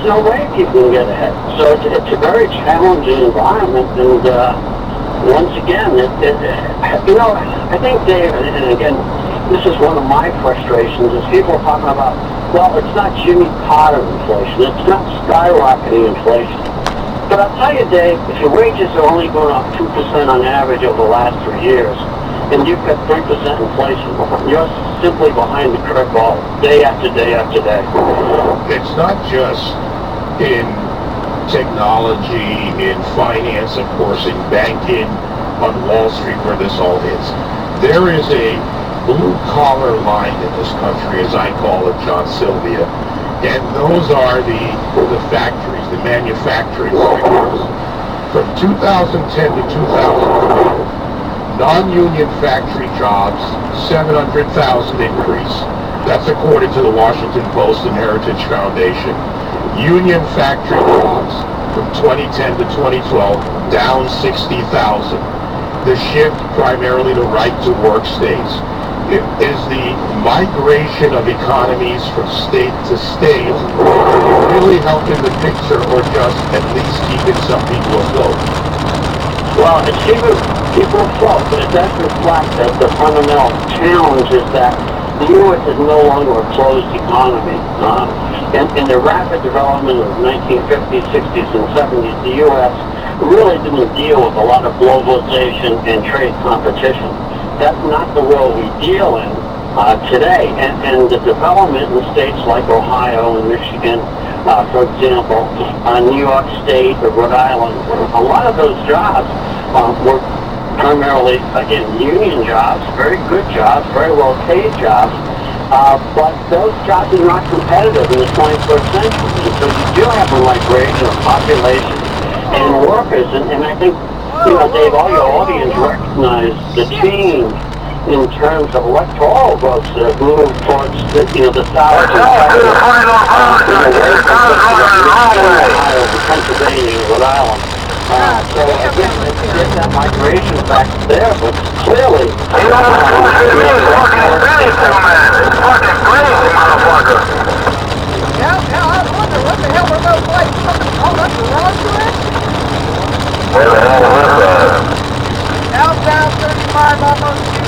there's no way people can get ahead. So it's a very challenging environment, and once again, I think, Dave, and again, this is one of my frustrations, is people are talking about, well, it's not Jimmy Carter inflation, it's not skyrocketing inflation. But I'll tell you, Dave, if your wages are only going up 2% on average over the last 3 years, and you've got 3% inflation, you're simply behind the curve ball day after day after day. It's not just in technology, in finance, of course, in banking, on Wall Street, where this all hits. There is a blue-collar line in this country, as I call it, John Sylvia, and those are the factories, the manufacturing sectors. From 2010 to 2012, non-union factory jobs, 700,000 increase. That's according to the Washington Post and Heritage Foundation. Union factory jobs from 2010 to 2012, down 60,000. The shift primarily to right-to-work states. Is the migration of economies from state to state really helping the picture, or just at least keeping some people afloat? Well, it's keeping people afloat, but it does reflect that the fundamental challenge is that the U.S. is no longer a closed economy. In the rapid development of the 1950s, 60s, and 70s, the U.S. really didn't deal with a lot of globalization and trade competition. That's not the world we deal in today. And the development in states like Ohio and Michigan, for example, New York State or Rhode Island, a lot of those jobs were primarily, again, union jobs, very good jobs, very well-paid jobs, but those jobs are not competitive in the 21st century. And so you do have a migration of population and workers, and I think, Dave, all your audience recognize the change in terms of electoral votes that have moved towards the South and Pennsylvania and Rhode Island. So again, get that migration back there, but clearly... It's fucking crazy, motherfucker. Yeah, I wonder what the hell were those lights coming all up the road to it? Where the hell is that? Southbound 35 almost to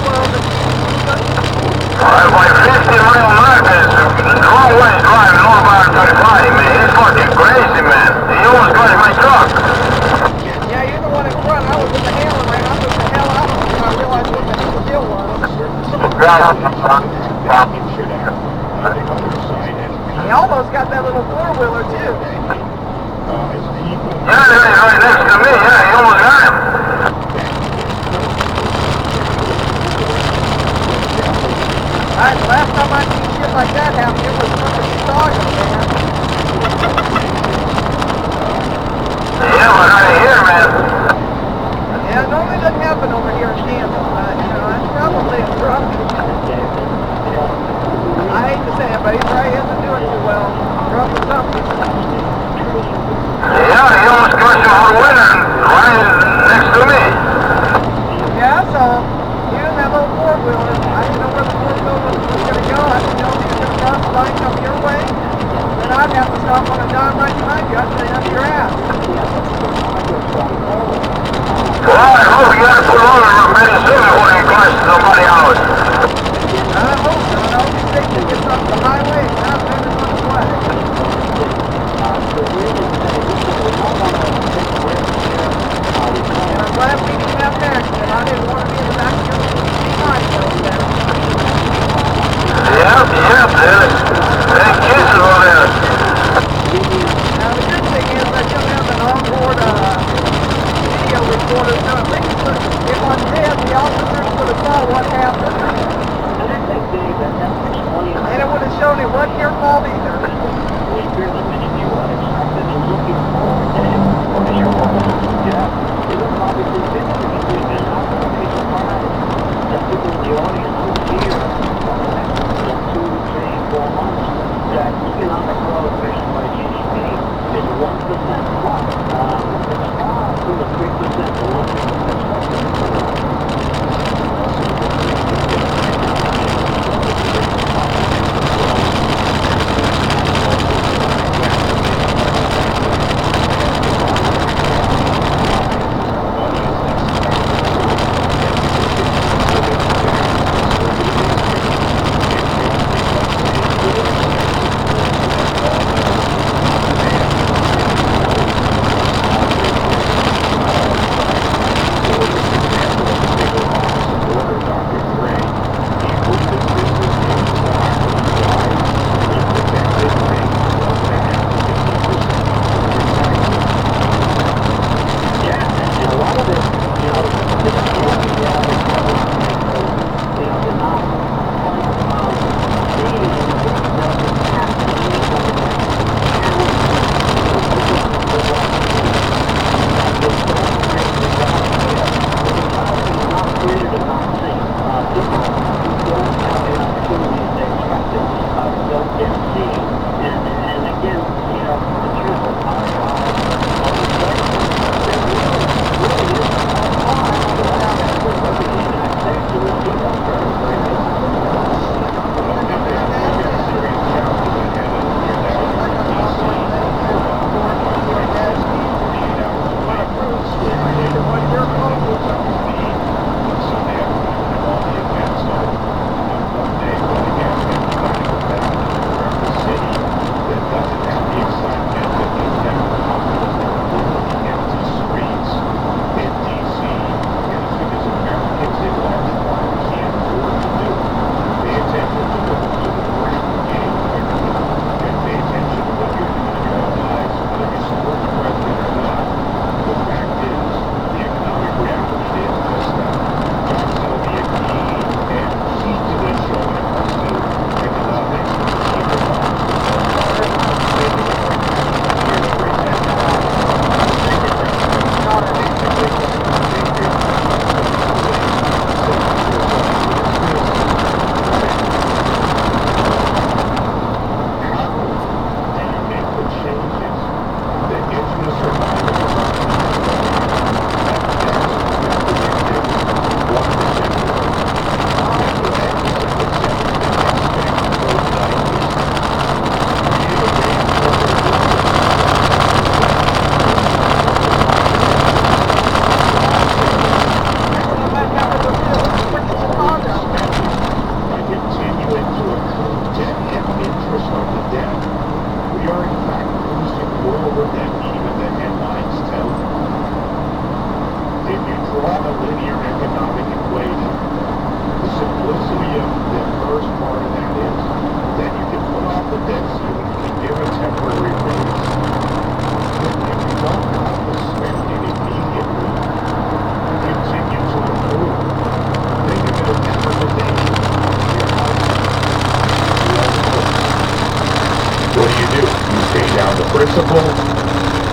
Alright, like 50 mile mark is the wrong way driving northbound 35, man. It's fucking crazy, man. You almost got in my truck. Yeah, you're the one in front. I was in the handle right. I took the hell out of it when I realized what the hell the deal was. He almost got that little four-wheeler, too. Yeah, he's right next to me. Yeah, he almost got him. Last time I seen shit like that happen, it was fucking Chicago, man. Yeah, we're right here, man. Yeah, it normally doesn't happen over here in Kansas, but, it's probably a truck. I hate to say it, but he probably isn't doing too well. Truck or something. Yeah, he almost crushed him on the window right next to me. Yeah, so you and that little four-wheeler, I didn't know where the four-wheeler was going to go. I didn't know if he was going to cross the line come your way. Then I'd have to stop on a dime right behind you. I'd say up your ass. Well, I hope you got to put on a pretty soon before you crush somebody out. I hope so. I hope you think they get off the highway and not turn it on the way. And I'm glad we didn't have an accident. I didn't want to be in the back of your behind you. Yep, there's kids over there. Now the good thing is that you'll have an onboard video recorder, so at least if on dead, the officers would have saw what happened. over than even the headlines tell you. If you draw a linear economic equation, the simplicity of the first part of that is that you can put off the debt ceiling and give a temporary raise. If you don't have to spend it immediately, continue to improve. Think of it as amortization of your house. What do? You pay down the principal.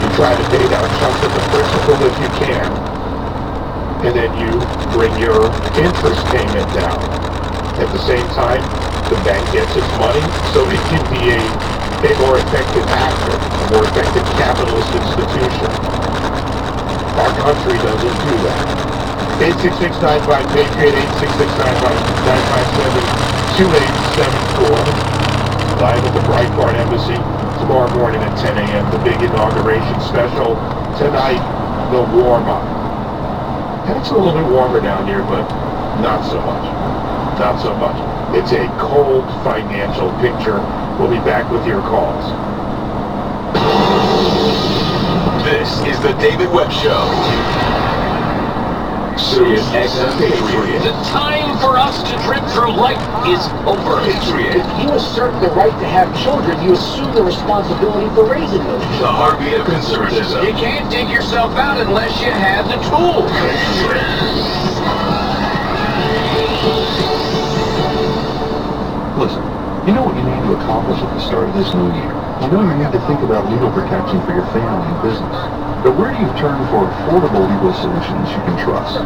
You try to pay down chunks of the principal if you can. And then you bring your interest payment down. At the same time, the bank gets its money, so it can be a more effective actor, a more effective capitalist institution. Our country doesn't do that. 866-95-PATRIOT, 866-957-2874. Live at the Breitbart Embassy tomorrow morning at 10 a.m. The big inauguration special. Tonight, the warm-up. And it's a little bit warmer down here, but not so much. Not so much. It's a cold financial picture. We'll be back with your calls. This is the David Webb Show. Sirius XM Patriot. The time for us to trip through life is over. Patriot. If you assert the right to have children, you assume the responsibility for raising those The children. heartbeat of conservatism. You can't dig yourself out unless you have the tools. Listen, you know what you need to accomplish at the start of this new year. You know you need to think about legal protection for your family and business. But where do you turn for affordable legal solutions you can trust?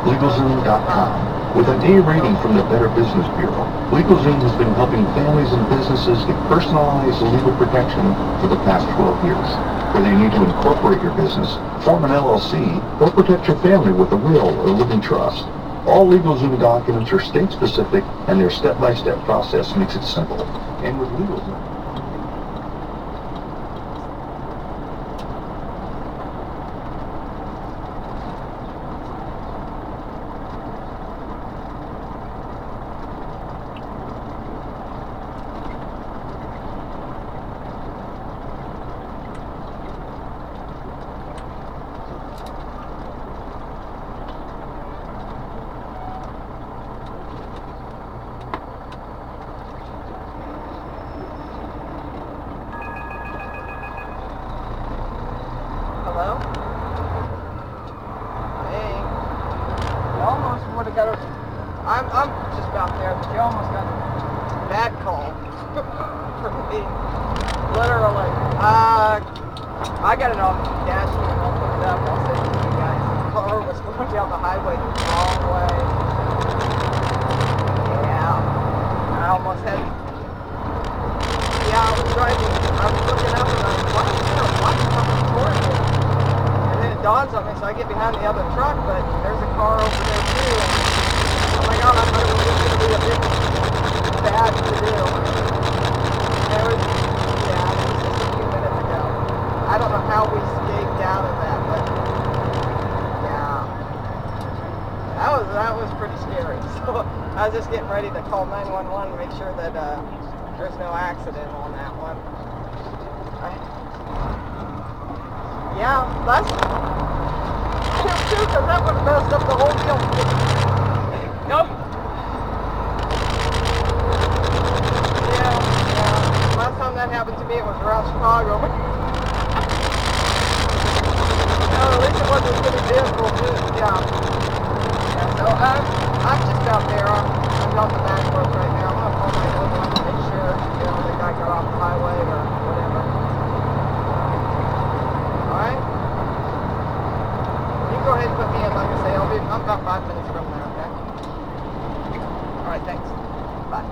LegalZoom.com. With an A rating from the Better Business Bureau, LegalZoom has been helping families and businesses get personalized legal protection for the past 12 years. Whether you need to incorporate your business, form an LLC, or protect your family with a will or living trust, all LegalZoom documents are state-specific, and their step-by-step process makes it simple. And with LegalZoom, Hello? Hey. You almost would have got a... I'm just about there, but you almost got a bad call from me. Literally. I got it off the dash and I'll put it up. I'll send it to you guys. The car was going down the highway the wrong way. Yeah. I almost had... Yeah, I was driving. I was looking up and I was like, is there a light coming toward me? And then it dawns on me, so I get behind the other truck, but there's a car over there too. And oh my god, I thought it was just going to be a big bad to do. There was, yeah, it was just a few minutes ago. I don't know how we escaped out of that, but yeah. That was pretty scary. So I was just getting ready to call 911 and make sure that there's no accident on that one. Yeah, that's too, because that would have messed up the whole deal. Nope. Yeah. Last time that happened to me, it was around Chicago. No, at least it wasn't a good vehicle, too. Yeah. So I'm just out there. I'm on the back road right now. I'm gonna call 911 to make sure, the guy got off the highway or whatever. Alright? You can go ahead and put me in, like I say, I'm about 5 minutes from there, okay? Alright, thanks. Bye.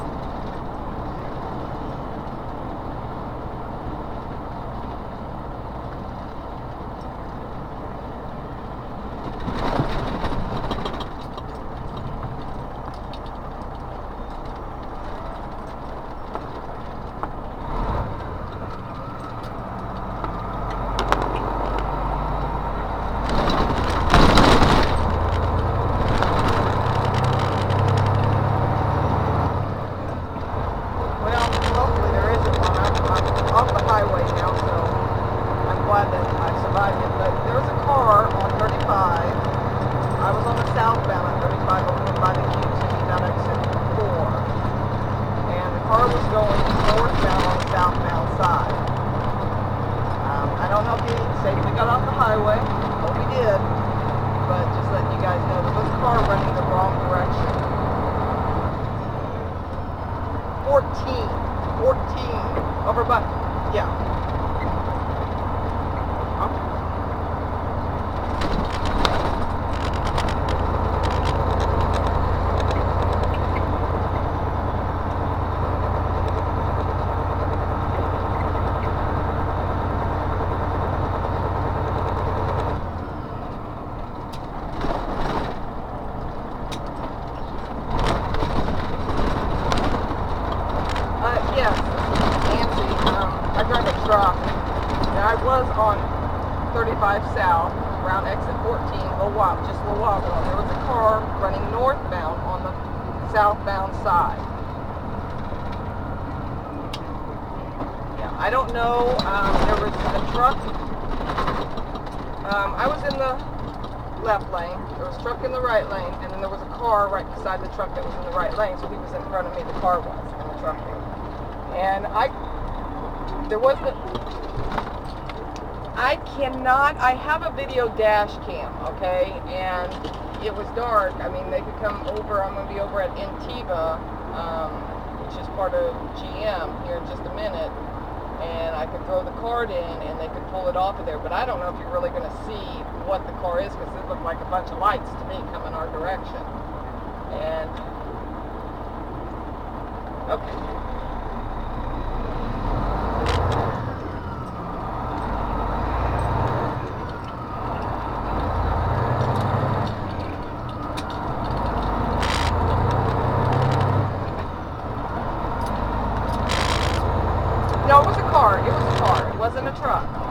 glad that I survived it. But there was a car on 35. I was on the southbound on 35 over by the QT, down exit 4. And the car was going northbound on the southbound side. I don't know if he safely got off the highway. Hope he did. But just letting you guys know, there was a car running the wrong direction. 14 over by, yeah. Yes, Nancy. I drive a truck. And I was on 35 South, around exit 14, just a little while ago. There was a car running northbound on the southbound side. Yeah, I don't know. There was a truck. I was in the left lane. There was a truck in the right lane, and then there was a car right beside the truck that was in the right lane. So he was in front of me. The car was, and the truck was. And I have a video dash cam, okay, and it was dark. I mean, they could come over. I'm going to be over at Intiva, which is part of GM here in just a minute, and I could throw the card in and they could pull it off of there, but I don't know if you're really going to see what the car is, because it looked like a bunch of lights to me coming our direction. And okay.